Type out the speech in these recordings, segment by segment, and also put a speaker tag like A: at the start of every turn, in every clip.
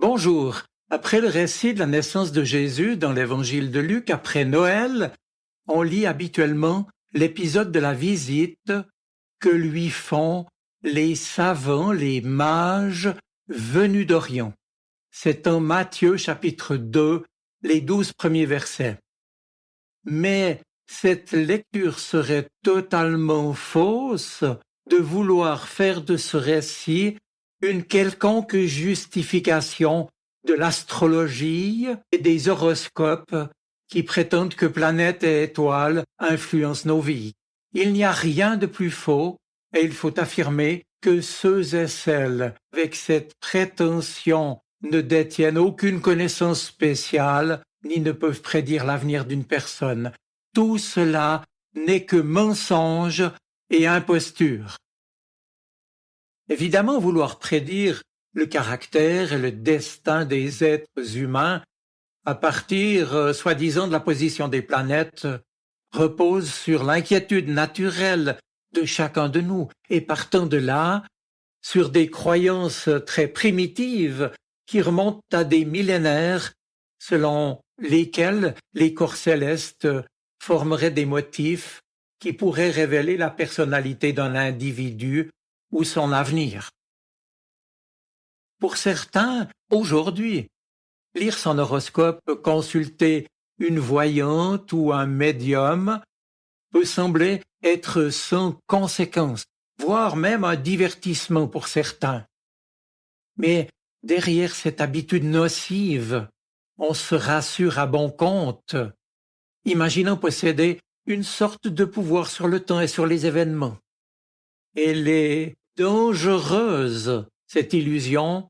A: Bonjour. Après le récit de la naissance de Jésus dans l'évangile de Luc après Noël, on lit habituellement l'épisode de la visite que lui font les savants, les mages venus d'Orient. C'est en Matthieu chapitre 2, les 12 premiers versets. Mais cette lecture serait totalement fausse de vouloir faire de ce récit une quelconque justification de l'astrologie et des horoscopes qui prétendent que planètes et étoiles influencent nos vies. Il n'y a rien de plus faux et il faut affirmer que ceux et celles avec cette prétention ne détiennent aucune connaissance spéciale ni ne peuvent prédire l'avenir d'une personne. Tout cela n'est que mensonge et imposture. Évidemment, vouloir prédire le caractère et le destin des êtres humains à partir, soi-disant, de la position des planètes repose sur l'inquiétude naturelle de chacun de nous et partant de là, sur des croyances très primitives qui remontent à des millénaires selon lesquelles les corps célestes formeraient des motifs qui pourraient révéler la personnalité d'un individu ou son avenir. Pour certains, aujourd'hui, lire son horoscope, consulter une voyante ou un médium peut sembler être sans conséquence, voire même un divertissement pour certains. Mais derrière cette habitude nocive, on se rassure à bon compte, imaginant posséder une sorte de pouvoir sur le temps et sur les événements. Elle est dangereuse, cette illusion,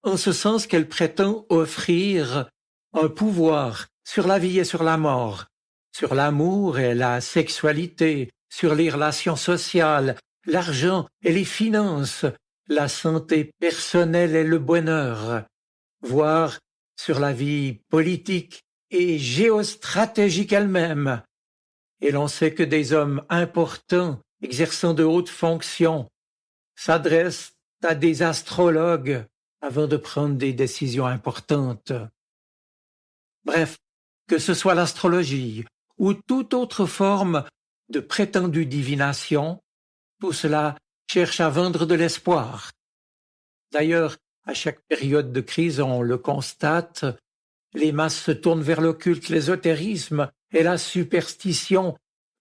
A: en ce sens qu'elle prétend offrir un pouvoir sur la vie et sur la mort, sur l'amour et la sexualité, sur les relations sociales, l'argent et les finances, la santé personnelle et le bonheur, voire sur la vie politique et géostratégique elle-même. Et l'on sait que des hommes importants, exerçant de hautes fonctions, s'adressent à des astrologues avant de prendre des décisions importantes. Bref, que ce soit l'astrologie ou toute autre forme de prétendue divination, tout cela cherche à vendre de l'espoir. D'ailleurs, à chaque période de crise, on le constate, les masses se tournent vers l'occulte, l'ésotérisme et la superstition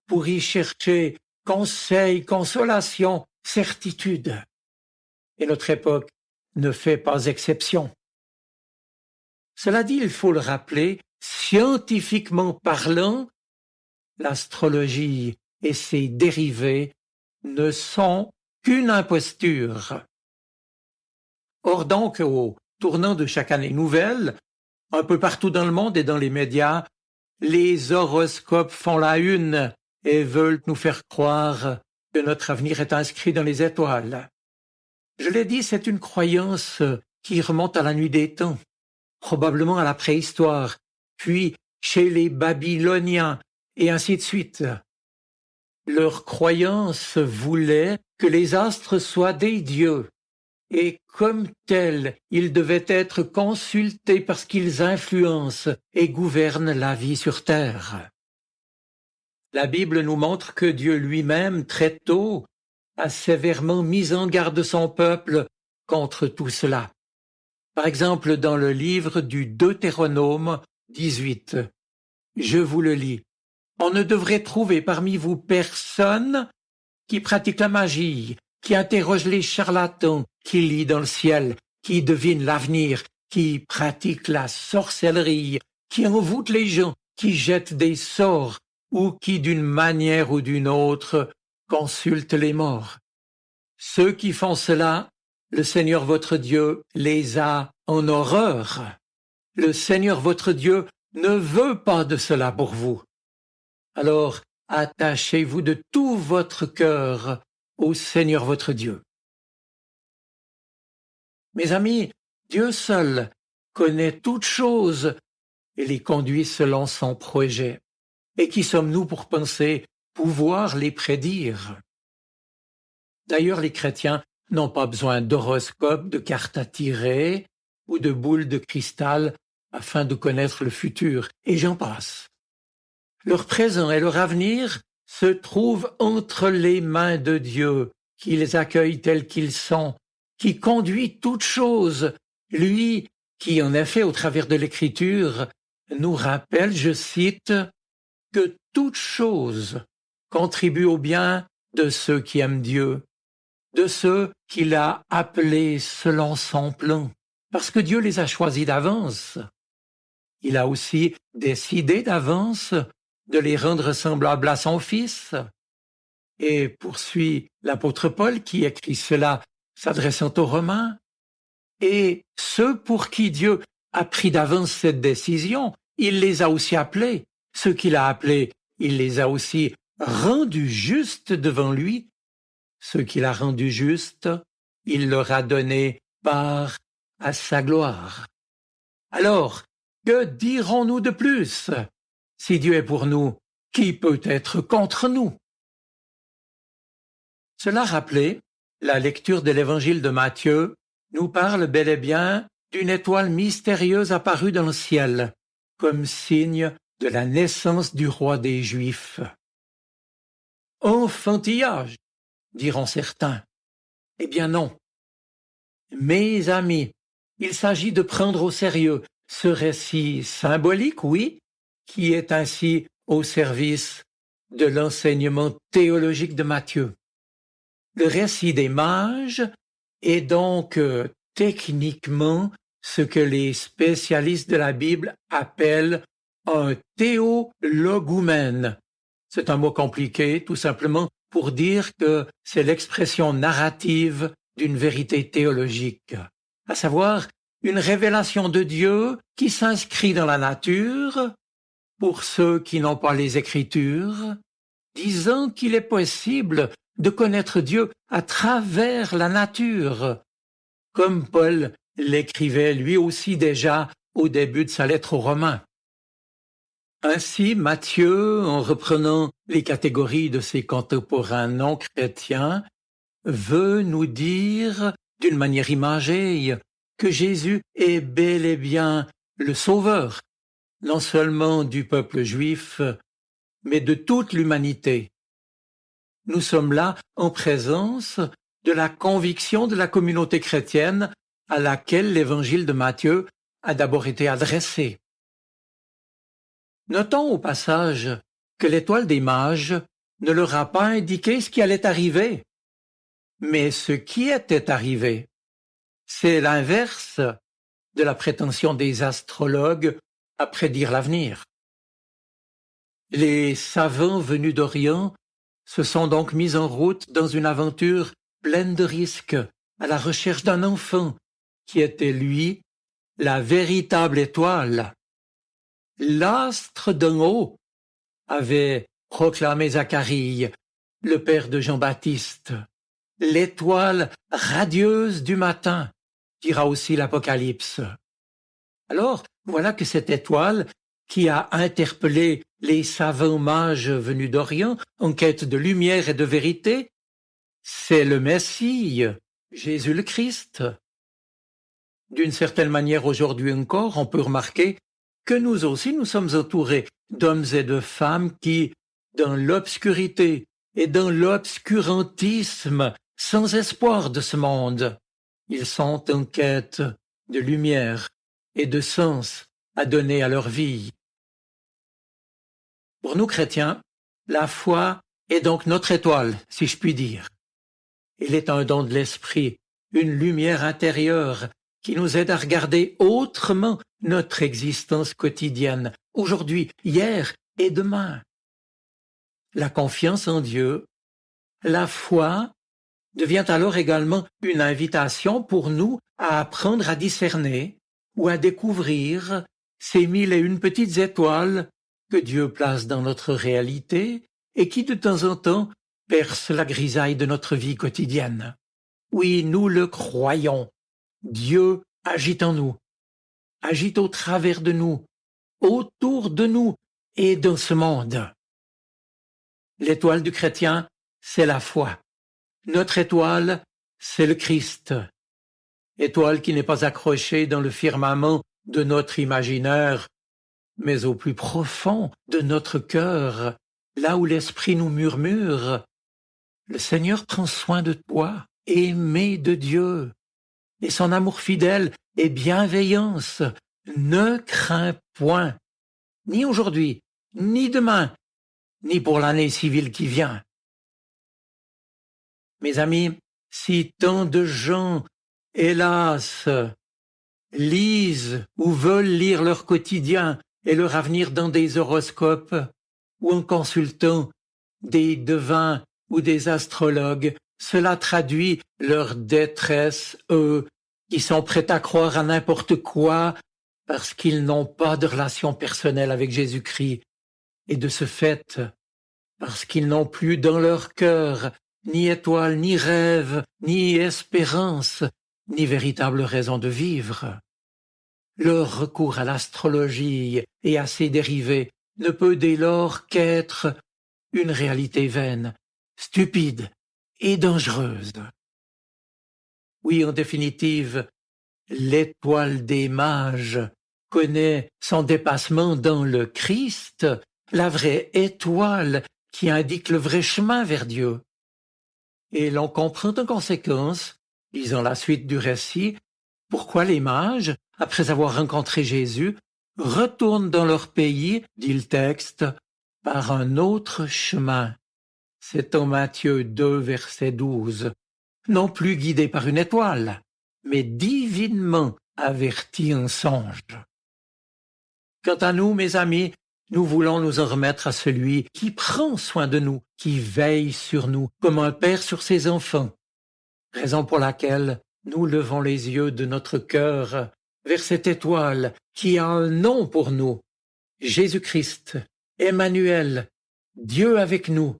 A: pour y chercher conseil, consolation, certitude. Et notre époque ne fait pas exception. Cela dit, il faut le rappeler, scientifiquement parlant, l'astrologie et ses dérivés ne sont qu'une imposture. Or donc, au tournant de chaque année nouvelle, un peu partout dans le monde et dans les médias, les horoscopes font la une et veulent nous faire croire que notre avenir est inscrit dans les étoiles. Je l'ai dit, c'est une croyance qui remonte à la nuit des temps, probablement à la préhistoire, puis chez les Babyloniens, et ainsi de suite. Leur croyance voulait que les astres soient des dieux, et comme tels, ils devaient être consultés parce qu'ils influencent et gouvernent la vie sur terre. La Bible nous montre que Dieu lui-même, très tôt, a sévèrement mis en garde son peuple contre tout cela. Par exemple, dans le livre du Deutéronome 18, je vous le lis. On ne devrait trouver parmi vous personne qui pratique la magie, qui interroge les charlatans, qui lit dans le ciel, qui devine l'avenir, qui pratique la sorcellerie, qui envoûte les gens, qui jette des sorts, ou qui, d'une manière ou d'une autre, consulte les morts. Ceux qui font cela, le Seigneur votre Dieu les a en horreur. Le Seigneur votre Dieu ne veut pas de cela pour vous. Alors, attachez-vous de tout votre cœur au Seigneur votre Dieu. Mes amis, Dieu seul connaît toutes choses et les conduit selon son projet. Et qui sommes-nous pour penser pouvoir les prédire? D'ailleurs, les chrétiens n'ont pas besoin d'horoscopes, de cartes à tirer, ou de boules de cristal afin de connaître le futur, et j'en passe. Leur présent et leur avenir se trouvent entre les mains de Dieu, qui les accueille tels qu'ils sont, qui conduit toutes choses, lui qui, en effet, au travers de l'Écriture, nous rappelle, je cite, que toute chose contribue au bien de ceux qui aiment Dieu, de ceux qu'il a appelés selon son plan, parce que Dieu les a choisis d'avance. Il a aussi décidé d'avance de les rendre semblables à son Fils. Et poursuit l'apôtre Paul qui écrit cela s'adressant aux Romains. Et ceux pour qui Dieu a pris d'avance cette décision, il les a aussi appelés. Ceux qu'il a appelés, il les a aussi rendus justes devant lui. Ceux qu'il a rendus justes, il leur a donné part à sa gloire. Alors, que dirons-nous de plus? Si Dieu est pour nous, qui peut être contre nous? Cela rappelé, la lecture de l'évangile de Matthieu nous parle bel et bien d'une étoile mystérieuse apparue dans le ciel, comme signe de la naissance du roi des Juifs. Enfantillage, diront certains. Eh bien non. Mes amis, il s'agit de prendre au sérieux ce récit symbolique, oui, qui est ainsi au service de l'enseignement théologique de Matthieu. Le récit des mages est donc techniquement ce que les spécialistes de la Bible appellent un théologumène. C'est un mot compliqué, tout simplement pour dire que c'est l'expression narrative d'une vérité théologique, à savoir une révélation de Dieu qui s'inscrit dans la nature, pour ceux qui n'ont pas les Écritures, disant qu'il est possible de connaître Dieu à travers la nature, comme Paul l'écrivait lui aussi déjà au début de sa lettre aux Romains. Ainsi, Matthieu, en reprenant les catégories de ses contemporains non chrétiens, veut nous dire, d'une manière imagée, que Jésus est bel et bien le Sauveur, non seulement du peuple juif, mais de toute l'humanité. Nous sommes là en présence de la conviction de la communauté chrétienne à laquelle l'évangile de Matthieu a d'abord été adressé. Notons au passage que l'étoile des mages ne leur a pas indiqué ce qui allait arriver, mais ce qui était arrivé. C'est l'inverse de la prétention des astrologues à prédire l'avenir. Les savants venus d'Orient se sont donc mis en route dans une aventure pleine de risques à la recherche d'un enfant qui était, lui, la véritable étoile. L'astre d'en haut, avait proclamé Zacharie, le père de Jean-Baptiste. L'étoile radieuse du matin, dira aussi l'Apocalypse. Alors, voilà que cette étoile, qui a interpellé les savants mages venus d'Orient en quête de lumière et de vérité, c'est le Messie, Jésus le Christ. D'une certaine manière, aujourd'hui encore, on peut remarquer que nous aussi, nous sommes entourés d'hommes et de femmes qui, dans l'obscurité et dans l'obscurantisme, sans espoir de ce monde, ils sont en quête de lumière et de sens à donner à leur vie. Pour nous chrétiens, la foi est donc notre étoile, si je puis dire. Elle est un don de l'esprit, une lumière intérieure qui nous aide à regarder autrement notre existence quotidienne, aujourd'hui, hier et demain. La confiance en Dieu, la foi, devient alors également une invitation pour nous à apprendre à discerner ou à découvrir ces 1001 petites étoiles que Dieu place dans notre réalité et qui de temps en temps percent la grisaille de notre vie quotidienne. Oui, nous le croyons. Dieu agite en nous, agite au travers de nous, autour de nous et dans ce monde. L'étoile du chrétien, c'est la foi. Notre étoile, c'est le Christ. étoile qui n'est pas accrochée dans le firmament de notre imaginaire, mais au plus profond de notre cœur, là où l'esprit nous murmure. Le Seigneur prend soin de toi, aimé de Dieu, et son amour fidèle et bienveillance ne craint point, ni aujourd'hui, ni demain, ni pour l'année civile qui vient. Mes amis, si tant de gens, hélas, lisent ou veulent lire leur quotidien et leur avenir dans des horoscopes ou en consultant des devins ou des astrologues, cela traduit leur détresse, eux, qui sont prêts à croire à n'importe quoi parce qu'ils n'ont pas de relation personnelle avec Jésus-Christ. Et de ce fait, parce qu'ils n'ont plus dans leur cœur ni étoile, ni rêve, ni espérance, ni véritable raison de vivre. Leur recours à l'astrologie et à ses dérivés ne peut dès lors qu'être une réalité vaine, stupide et dangereuse. Oui, en définitive, l'étoile des mages connaît son dépassement dans le Christ, la vraie étoile qui indique le vrai chemin vers Dieu. Et l'on comprend en conséquence, lisant la suite du récit, pourquoi les mages, après avoir rencontré Jésus, retournent dans leur pays, dit le texte, par un autre chemin. C'est en Matthieu 2, verset 12. Non plus guidés par une étoile, mais divinement avertis en songe. Quant à nous, mes amis, nous voulons nous en remettre à celui qui prend soin de nous, qui veille sur nous, comme un père sur ses enfants. Raison pour laquelle nous levons les yeux de notre cœur vers cette étoile qui a un nom pour nous, Jésus-Christ, Emmanuel, Dieu avec nous,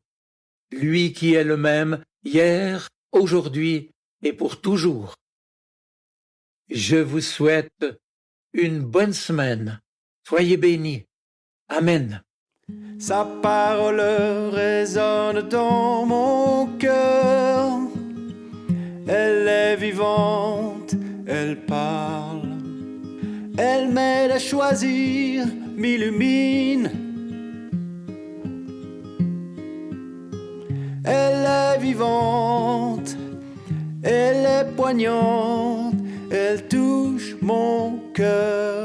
A: lui qui est le même hier, aujourd'hui et pour toujours. Je vous souhaite une bonne semaine. Soyez bénis. Amen.
B: Sa parole résonne dans mon cœur. Elle est vivante, elle parle. Elle m'aide à choisir, m'illumine. Elle est vivante, elle est poignante, elle touche mon cœur.